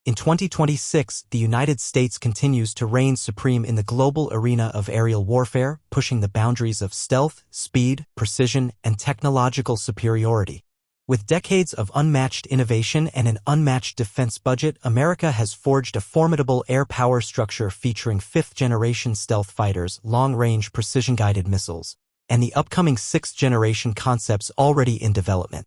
In 2026, the United States continues to reign supreme in the global arena of aerial warfare, pushing the boundaries of stealth, speed, precision, and technological superiority. With decades of unmatched innovation and an unmatched defense budget, America has forged a formidable air power structure featuring fifth-generation stealth fighters, long-range precision-guided missiles, and the upcoming sixth-generation concepts already in development.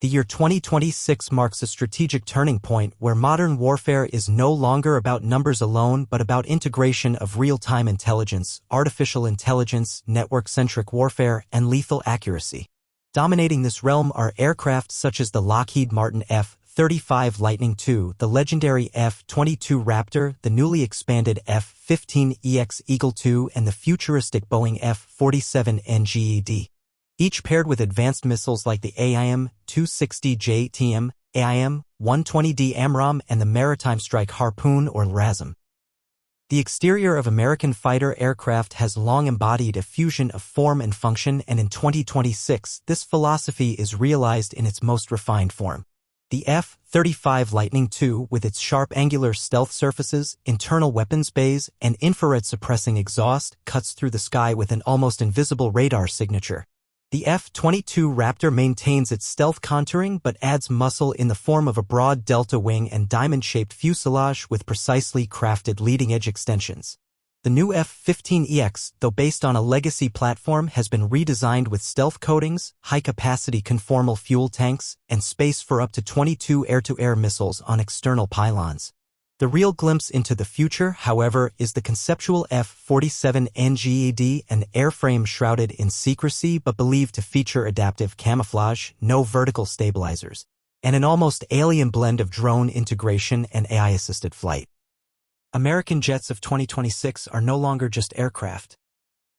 The year 2026 marks a strategic turning point where modern warfare is no longer about numbers alone but about integration of real-time intelligence, artificial intelligence, network-centric warfare, and lethal accuracy. Dominating this realm are aircraft such as the Lockheed Martin F-35 Lightning II, the legendary F-22 Raptor, the newly expanded F-15EX Eagle II, and the futuristic Boeing F-47 NGED. Each paired with advanced missiles like the AIM-260 JATM, AIM-120D AMRAAM, and the Maritime Strike Harpoon or LRASM. The exterior of American fighter aircraft has long embodied a fusion of form and function, and in 2026, this philosophy is realized in its most refined form. The F-35 Lightning II, with its sharp angular stealth surfaces, internal weapons bays, and infrared suppressing exhaust, cuts through the sky with an almost invisible radar signature. The F-22 Raptor maintains its stealth contouring but adds muscle in the form of a broad delta wing and diamond-shaped fuselage with precisely crafted leading-edge extensions. The new F-15EX, though based on a legacy platform, has been redesigned with stealth coatings, high-capacity conformal fuel tanks, and space for up to 22 air-to-air missiles on external pylons. The real glimpse into the future, however, is the conceptual F-47 NGED, an airframe shrouded in secrecy but believed to feature adaptive camouflage, no vertical stabilizers, and an almost alien blend of drone integration and AI-assisted flight. American jets of 2026 are no longer just aircraft.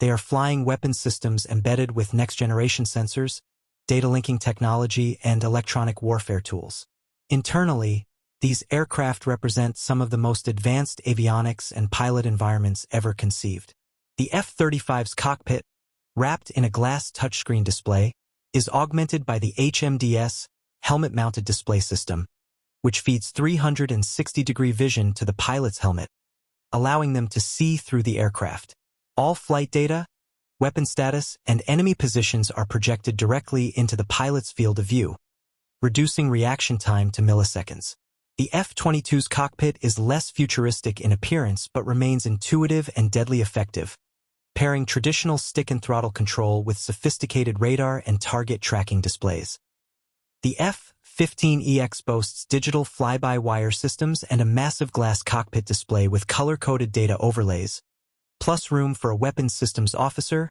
They are flying weapons systems embedded with next-generation sensors, data linking technology, and electronic warfare tools. Internally, these aircraft represent some of the most advanced avionics and pilot environments ever conceived. The F-35's cockpit, wrapped in a glass touchscreen display, is augmented by the HMDS helmet-mounted display system, which feeds 360-degree vision to the pilot's helmet, allowing them to see through the aircraft. All flight data, weapon status, and enemy positions are projected directly into the pilot's field of view, reducing reaction time to milliseconds. The F-22's cockpit is less futuristic in appearance but remains intuitive and deadly effective, pairing traditional stick and throttle control with sophisticated radar and target tracking displays. The F-15EX boasts digital fly-by-wire systems and a massive glass cockpit display with color-coded data overlays, plus room for a weapons systems officer,